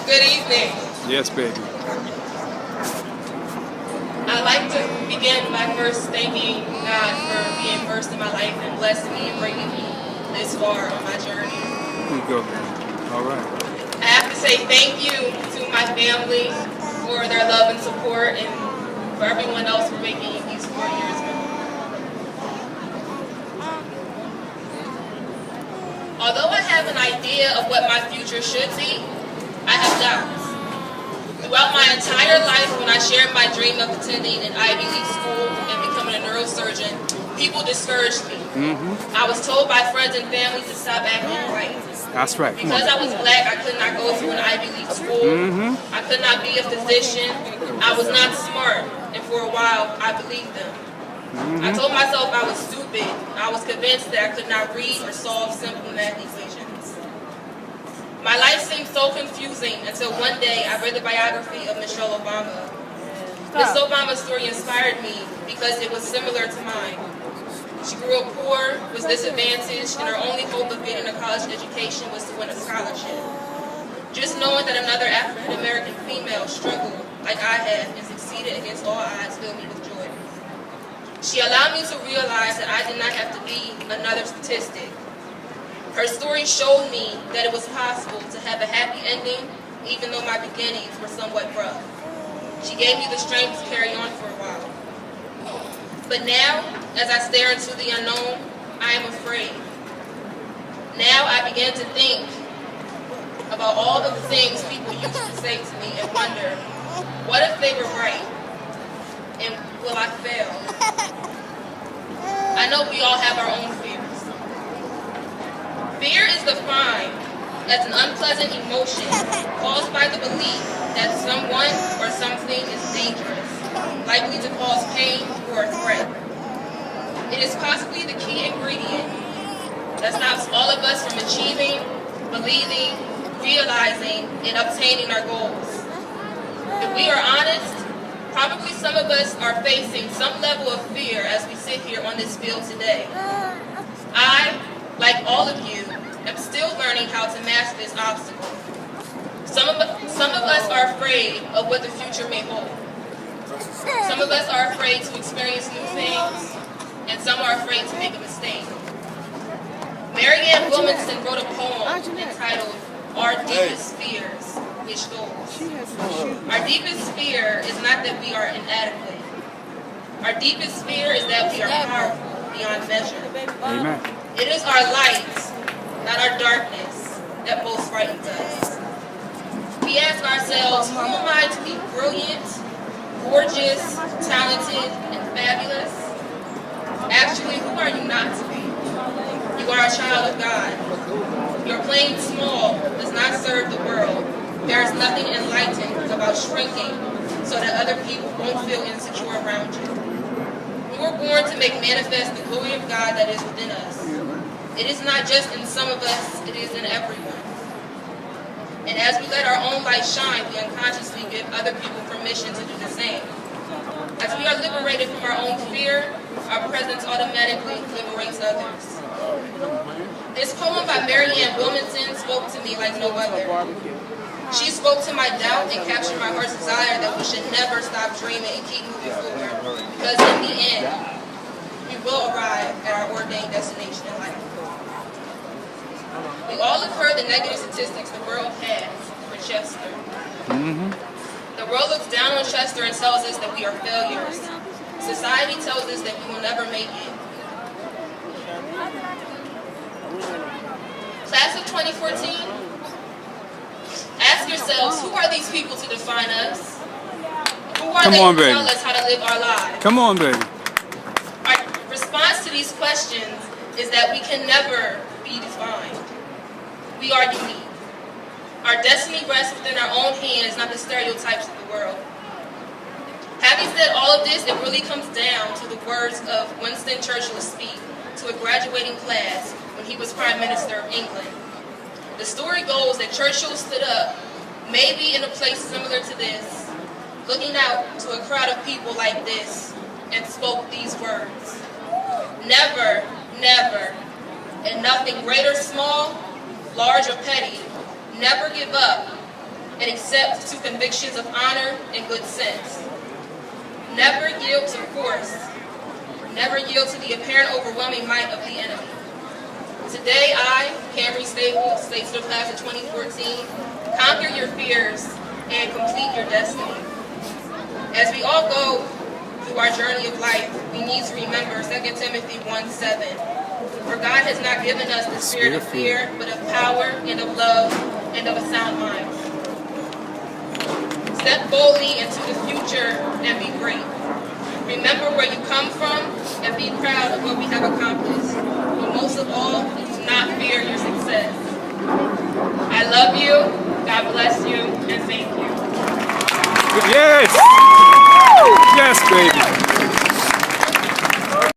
Good evening. Yes, baby. I'd like to begin by first thanking God for being first in my life and blessing me and bringing me this far on my journey. Here you go, man. All right. I have to say thank you to my family for their love and support, and for everyone else for making these 4 years memorable. Although I have an idea of what my future should be, I have doubts. Throughout my entire life, when I shared my dream of attending an Ivy League school and becoming a neurosurgeon, people discouraged me. I was told by friends and family to stop acting white. That's right. Because I was black, I could not go to an Ivy League school. I could not be a physician. I was not smart. And for a while, I believed them. I told myself I was stupid. I was convinced that I could not read or solve simple math equations. My life seemed so confusing until one day I read the biography of Michelle Obama. Miss Obama's story inspired me because it was similar to mine. She grew up poor, was disadvantaged, and her only hope of getting a college education was to win a scholarship. Just knowing that another African-American female struggled like I had and succeeded against all odds filled me with joy. She allowed me to realize that I did not have to be another statistic. Her story showed me that it was possible to have a happy ending even though my beginnings were somewhat rough. She gave me the strength to carry on for a while. But now, as I stare into the unknown, I am afraid. Now I begin to think about all of the things people used to say to me and wonder, what if they were right? And will I fail? I know we all have our own fears. Fear is defined as an unpleasant emotion caused by the belief that someone or something is dangerous, likely to cause pain or a threat. It is possibly the key ingredient that stops all of us from achieving, believing, realizing, and obtaining our goals. If we are honest, probably some of us are facing some level of fear as we sit here on this field today. I, like all of you, am still learning how to master this obstacle. Some of us are afraid of what the future may hold. Some of us are afraid to experience new things, and some are afraid to make a mistake. Mary Ann Wilmington wrote a poem entitled Our Deepest Fears, which goes, our deepest fear is not that we are inadequate. Our deepest fear is that we are powerful beyond measure. Amen. It is our light, not our darkness, that most frightens us. We ask ourselves, who am I to be brilliant, gorgeous, talented, and fabulous? Actually, who are you not to be? You are a child of God. Your playing small does not serve the world. There is nothing enlightened about shrinking so that other people won't feel insecure around you. We were born to make manifest the glory of God that is within us. It is not just in some of us, it is in everyone. And as we let our own light shine, we unconsciously give other people permission to do the same. As we are liberated from our own fear, our presence automatically liberates others. This poem by Mary Ann Wilmington spoke to me like no other. She spoke to my doubt and captured my heart's desire that we should never stop dreaming and keep moving forward, because in the end, we will arrive at our ordained destination in life. We all have heard the negative statistics the world has for Chester. The world looks down on Chester and tells us that we are failures. Society tells us that we will never make it. Class of 2014, ask yourselves, who are these people to define us? Who are they to tell us how to live our lives? Come on, baby. Our response to these questions is that we can never be defined. We are unique. Our destiny rests within our own hands, not the stereotypes of the world. Having said all of this, it really comes down to the words of Winston Churchill's speech to a graduating class when he was Prime Minister of England. The story goes that Churchill stood up, maybe in a place similar to this, looking out to a crowd of people like this, and spoke these words. Never, never, and nothing great or small, large or petty, never give up, and accept to convictions of honor and good sense. Never yield to force. Never yield to the apparent overwhelming might of the enemy. Today I, Kamri Statesville class of 2014, conquer your fears and complete your destiny. As we all go through our journey of life, we need to remember 2 Timothy 1:7. For God has not given us the spirit of fear, but of power and of love and of a sound mind. Step boldly into the future and be great. Remember where you come from and be proud of what we have accomplished.